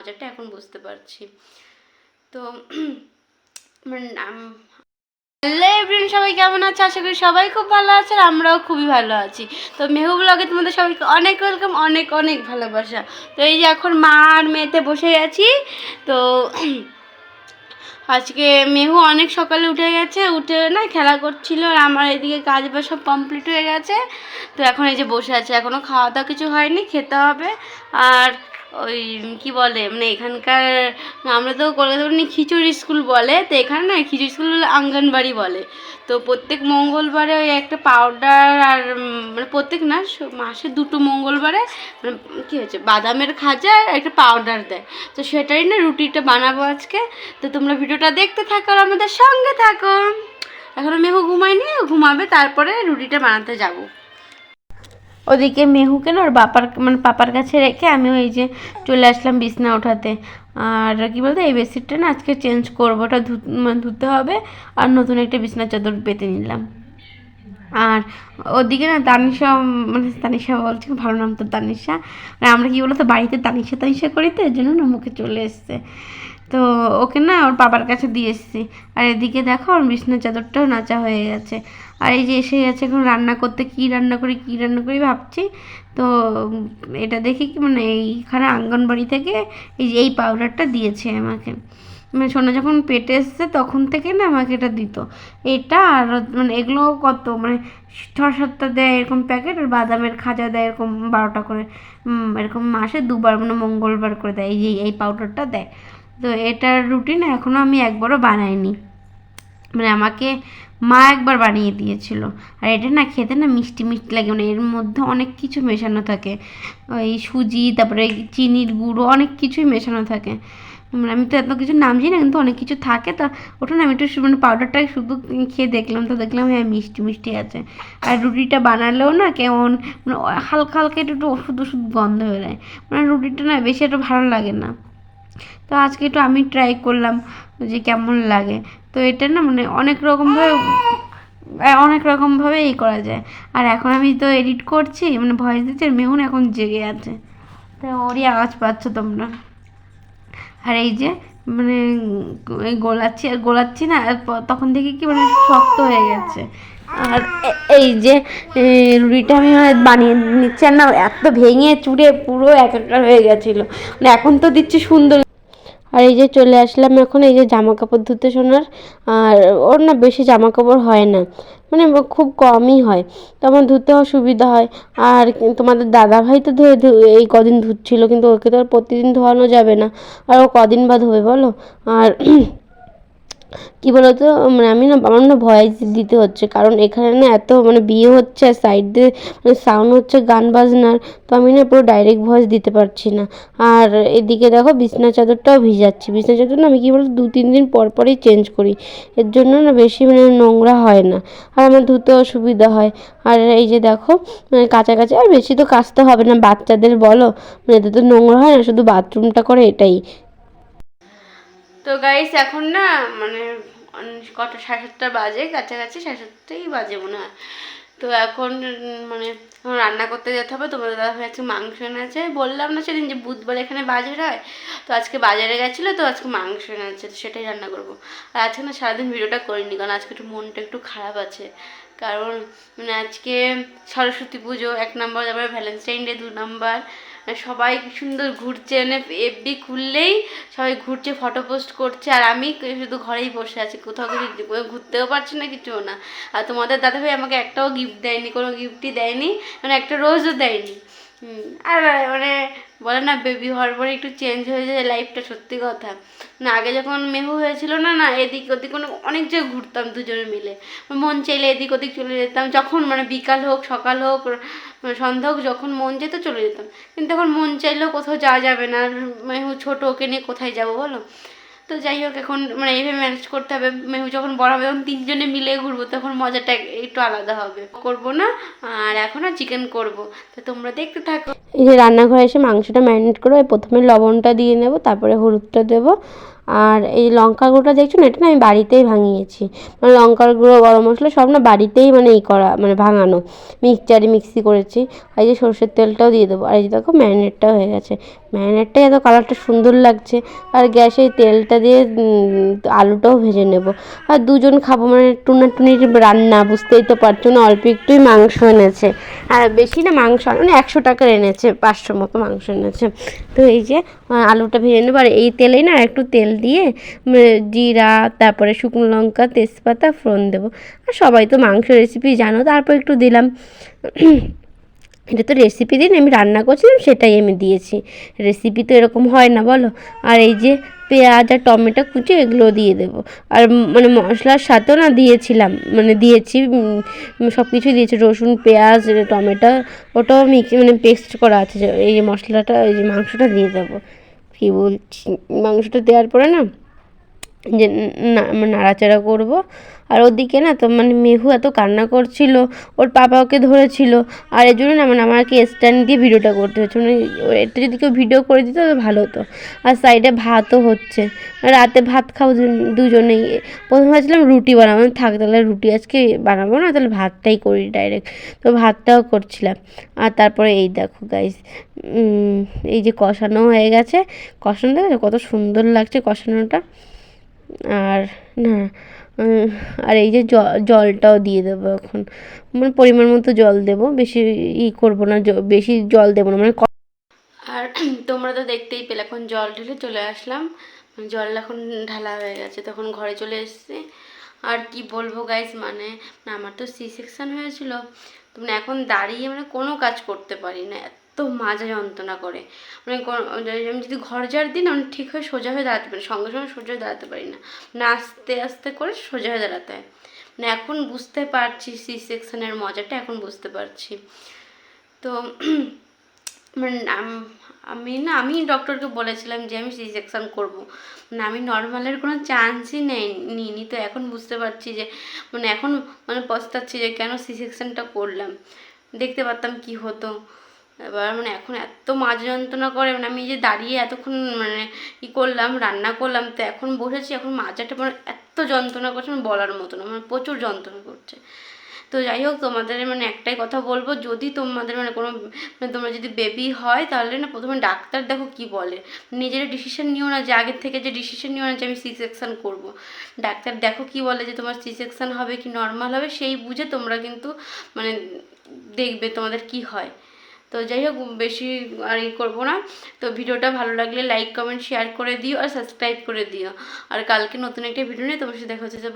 মজাটা এখন বুঝতে পারছি। তো হ্যালো এভরিওয়ান, সবাই কেমন আছে? আশা করি সবাই খুব ভালো আছে আর আমরাও খুবই ভালো আছি। তো মেহু ব্লগে তোমাদের সবাইকে অনেক ওয়েলকাম, অনেক অনেক ভালোবাসা। তো এই যে এখন মা আর মেয়েতে বসে আছি। তো আজকে মেহু অনেক সকালে উঠে গেছে, উঠে না খেলা করছিল, আর আমার এদিকে কাজ বাজ সব কমপ্লিট হয়ে গেছে। তো এখন এই যে বসে আছে, এখনও খাওয়া দাওয়া কিছু হয়নি, খেতে হবে। আর ওই কি বলে মানে এখানকার, আমরা তো কলকাতা খিচুড়ি স্কুল বলে, তো এখানে না খিচুড়ি স্কুল বলে আঙ্গনবাড়ি বলে। তো প্রত্যেক মঙ্গলবারে ওই একটা পাউডার আর মানে প্রত্যেক না, মাসে 2টো মঙ্গলবারে মানে কী হয়েছে বাদামের খাজা আর একটা পাউডার দেয়। তো সেটাই না রুটিটা বানাবো আজকে। তো তোমরা ভিডিওটা দেখতে থাকো আর আমাদের সঙ্গে থাকো। এখনও মেহু ঘুমায়নি, ঘুমাবে, তারপরে রুটিটা বানাতে যাবো। ওদিকে মেহুকে না ওর পাপার কাছে রেখে আমি ওই যে চলে আসলাম বিছনা ওঠাতে। আর কি বলতো, এই বেডশিটটা না আজকে চেঞ্জ করবো, ওটা ধুতে হবে। আর নতুন একটা বিছনার চাদর পেতে নিলাম। আর ওদিকে না তানিশা বলছে, ভালো নাম তো তানিশা। আমরা কি বলতো বাড়িতে তানিশা করি, তো এর জন্য না মুখে চলে এসছে। তো ওকে না ওর বাবার কাছে দিয়ে এসেছি। আর এদিকে দেখো ওর বিছনার চাদরটাও নাচা হয়ে গেছে। আর এই যে এসে গেছে এখন রান্না করতে, কী রান্না করি ভাবছি। তো এটা দেখি কি মানে এইখানে আঙ্গনবাড়ি থেকে এই পাউডারটা দিয়েছে আমাকে। মানে সোনা যখন পেটে এসছে তখন থেকে না আমাকে এটা দিত। এটা আর মানে এগুলো কত মানে 6-7টা দেয় এরকম প্যাকেট, আর বাদামের খাজা দেয় এরকম 12টা করে, এরকম মাসে 2বার মানে মঙ্গলবার করে দেয় এই পাউডারটা দেয়। তো এটার রুটিন এখনও আমি একবারও বানাইনি, মানে আমাকে মা একবার বানিয়ে দিয়েছিল। আর এটা না খেতে না মিষ্টি মিষ্টি লাগে, মানে এর মধ্যে অনেক কিছু মেশানো থাকে, ওই সুজি, তারপরে চিনির গুঁড়ো, অনেক কিছুই মেশানো থাকে। মানে আমি তো এত কিছু নাম জানি না, কিন্তু অনেক কিছু থাকে। তা ওটা না আমি একটু মানে পাউডারটাই শুধু খেয়ে দেখলাম, তো দেখলাম হ্যাঁ মিষ্টি মিষ্টি আছে। আর রুটিটা বানালেও না কেমন মানে হালকা হালকা একটু ওষুধ গন্ধ হয়ে যায়, মানে রুটিটা না বেশি একটা ভালো লাগে না। তো আজকে একটু আমি ট্রাই করলাম যে কেমন লাগে। তো এটা না মানে অনেক রকমভাবে এই করা যায়। আর এখন আমি তো এডিট করছি, মানে ভয়েস দিচ্ছি, আর মেহুন এখন জেগে আছে, তো ওরই আওয়াজ পাচ্ছ তোমরা। আর এই যে মানে গোলাচ্ছি না, তখন দেখি কি মানে শক্ত হয়ে গেছে। আর এই যে রুটিটা আমি বানিয়ে নিচ্ছি, আর না এত ভেঙে চুড়ে পুরো একাকার হয়ে গেছিলো, মানে এখন তো দিচ্ছি সুন্দর। আর এই যে চলে আসলাম এখন এই যে জামা কাপড় ধুতে সোনার। আর ওর না বেশি জামা কাপড় হয় না, মানে খুব কমই হয়, তো আমার ধুতেও সুবিধা হয়। আর তোমাদের দাদাভাই তো এই কদিন ধুচ্ছিলো, কিন্তু ওকে তো আর প্রতিদিন ধোয়ানো যাবে না, আর ও কদিন বা ধোবে বলো। আর কী বলতো মানে আমার না ভয়েস দিতে হচ্ছে, কারণ এখানে না এত মানে বিয়ে হচ্ছে আর সাইড দিয়ে মানে সাউন্ড হচ্ছে গান বাজনার, তো আমি না পুরো ডাইরেক্ট ভয়েস দিতে পারছি না। আর এদিকে দেখো বিছনা চাদরটাও ভিজাচ্ছি, বিছনা চাদর না আমি কী বলতো 2-3 দিন পর পরই চেঞ্জ করি, এর জন্য না বেশি মানে নোংরা হয় না, আর আমার ধুতেও সুবিধা হয়। আর এই যে দেখো মানে কাছাকাছি আর বেশি তো কাচতে হবে না, বাচ্চাদের বলো মানে এতে তো নোংরা হয় না, শুধু বাথরুমটা করে এটাই। তো গাইস এখন না মানে কটা 7:30 বাজে, কাছাকাছি 7:30 বাজে মনে হয়। তো এখন মানে রান্না করতে যেতে হবে। তোমাদের দাদাভাই আজকে মাংস এনেছে, বললাম না সেদিন যে বুধবার এখানে বাজার হয়, তো আজকে বাজারে গেছিলো, তো আজকে মাংস এনেছে, তো সেটাই রান্না করবো। আর আজকে না সারাদিন ভিডিওটা করিনি, কারণ আজকে একটু মনটা একটু খারাপ আছে, কারণ মানে আজকে সরস্বতী পুজো 1 নম্বর, তারপরে ভ্যালেন্টাইন ডে 2 নম্বর, সবাই সুন্দর ঘুরছে, মানে এফবি খুললেই সবাই ঘুরছে, ফটো পোস্ট করছে, আর আমি শুধু ঘরেই বসে আছি, কোথাও কিছু ঘুরতেও পারছি না, কিছুও না। আর তোমাদের দাদাভাই আমাকে একটাও গিফট দেয়নি, কোনো গিফটই দেয়নি, মানে একটা রোজও দেয়নি। আর মানে বলে না বেবি হওয়ার পরে একটু চেঞ্জ হয়ে যায় লাইফটা, সত্যি কথা। না আগে যখন মেহু হয়েছিল না না এদিক ওদিক অনেক জায়গায় ঘুরতাম দুজনে মিলে, মন চাইলে এদিক ওদিক চলে যেতাম, যখন মানে বিকাল হোক সকাল হোক সন্ধ্যা হোক, যখন মন যেত চলে যেতাম। কিন্তু এখন মন চাইলেও কোথাও যাওয়া যাবে না, মেহু ছোটো, ওকে নিয়ে কোথায় যাবো বলো। তো যাই হোক এখন মানে এইভাবে ম্যানেজ করতে হবে। মেহু যখন বড় হবে তখন 3জনে মিলে ঘুরবো, তখন মজাটা একটু আলাদা হবে। করবো না, আর এখন আর চিকেন করবো, তো তোমরা দেখতে থাকো। এই যে রান্নাঘরে এসে মাংসটা ম্যারিনেট করে প্রথমে লবণটা দিয়ে নেব, তারপরে হলুদটা দেবো, আর এই লঙ্কা গুঁড়োটা দেখছো না, এটা না আমি বাড়িতেই ভাঙিয়েছি, মানে লঙ্কার গুঁড়ো গরম মশলা সব না বাড়িতেই মানে এই করা, মানে ভাঙানো, মিক্সি করেছি। আর এই যে সর্ষের তেলটাও দিয়ে দেবো। আর এই যে দেখো ম্যারিনেটটাও হয়ে গেছে, ম্যারিনেটটাই এত কালারটা সুন্দর লাগছে। আর গ্যাসে তেলটা দিয়ে আলুটাও ভেজে নেব। আর দুজন খাবো, মানে টুনাটুনির রান্না, বুঝতেই তো পারছো না, অল্প একটুই মাংস এনেছে। আর বেশি না মাংস, মানে 100 টাকার এনেছে, 500 মতো মাংস এনেছে। তো এই যে আলুটা ভেজে নেবো। আর এই তেলেই না একটু তেল দিয়ে জিরা, তারপরে শুকনো লঙ্কা, তেজপাতা ফোড়ন দেবো। আর সবাই তো মাংস রেসিপি জানো, তারপর একটু দিলাম। এটা তো রেসিপি দিন আমি রান্না করছিলাম, সেটাই আমি দিয়েছি, রেসিপি তো এরকম হয় না বলো। আর এই যে পেঁয়াজ আর টমেটো কুচি এগুলো দিয়ে দেবো। আর মানে মশলার সাথেও না দিয়েছিলাম, মানে দিয়েছি, সব কিছুই দিয়েছি, রসুন পেঁয়াজ টমেটো, ওটাও মানে পেস্ট করা আছে। এই যে মশলাটা, এই যে মাংসটা দিয়ে দেবো। কী বলছি, মাংসটা দেওয়ার পরে না যে নাড়াচাড়া করবো। আর ওদিকে না তো মানে মেহু এত কান্না করছিল, ওর পাপা ওকে ধরেছিল। আর এর জন্য না মানে আমাকে স্ট্যান্ড দিয়ে ভিডিওটা করতে হচ্ছে, মানে এটা যদি কেউ ভিডিও করে দিত তো ভালো হতো। আর সাইডে ভাতও হচ্ছে, রাতে ভাত খাবো দুজনেই। প্রথমে ভাবছিলাম রুটি বানাবো, থাক তাহলে রুটি আজকে বানাবো না, তাহলে ভাতটাই করি ডাইরেক্ট। তো ভাতটাও করছিলাম। আর তারপরে এই দেখো গাইস, এই যে কষানো হয়ে গেছে, কষানো দেখো কত সুন্দর লাগছে কষানোটা। আর না আর এই যে জলটাও দিয়ে দেবো এখন, মানে পরিমাণ মতো জল দেবো, বেশি করবো না, বেশি জল দেবো না মানে। আর তোমরা তো দেখতেই পেলে, এখন জল ঢেলে চলে আসলাম, জল এখন ঢালা হয়ে গেছে, তখন ঘরে চলে এসেছি। আর কি বলবো গাইস, মানে আমার তো সি সেকশন হয়েছিল, তো মানে এখন দাঁড়িয়ে মানে কোনো কাজ করতে পারি না, এত মাজা যন্ত্রণা করে। মানে আমি যদি ঘর ঝাড় দিই না, মানে ঠিক হয়ে সোজা হয়ে দাঁড়াতে পারি, সঙ্গে সঙ্গে সোজা হয়ে দাঁড়াতে পারি না, মানে আস্তে আস্তে করে সোজা হয়ে দাঁড়াতে হয়। মানে এখন বুঝতে পারছি সি সেকশনের মজাটা, এখন বুঝতে পারছি। তো মানে আমি ডক্টরকে বলেছিলাম যে আমি সি সেকশন করবো, মানে আমি নর্মালের কোনো চান্সই নিইনি। তো এখন বুঝতে পারছি যে মানে এখন মানে পস্তাচ্ছি যে কেন সি সেকশনটা করলাম, দেখতে পারতাম কি হতো। এবার মানে এখন এত মাজা যন্ত্রণা করে, মানে আমি যে দাঁড়িয়ে এতক্ষণ মানে করলাম, রান্না করলাম, তো এখন বসেছি, এখন মাজাটা মানে এত যন্ত্রণা করছে, মানে বলার মতো না, মানে প্রচুর যন্ত্রণা করছে। তো যাই হোক, তোমাদের মানে একটাই কথা বলবো, যদি তোমাদের মানে কোনো মানে তোমরা যদি বেবি হয়, তাহলে না প্রথমে ডাক্তার দেখো কি বলে, নিজের ডিসিশন নিও না, যে আগের থেকে যে ডিসিশন নিও না যে আমি সি সেকশন করবো। ডাক্তার দেখো কি বলে, যে তোমার সি সেকশন হবে কি নর্মাল হবে, সেই বুঝে তোমরা কিন্তু মানে দেখবে তোমাদের কি হয়। তো যাই হোক, বেশি আর করবো না। তো ভিডিওটা ভালো লাগলে লাইক কমেন্ট শেয়ার করে দিও, আর সাবস্ক্রাইব করে দিও। আর কালকে নতুন একটা ভিডিও নিয়ে তোমার সাথে দেখা হচ্ছে।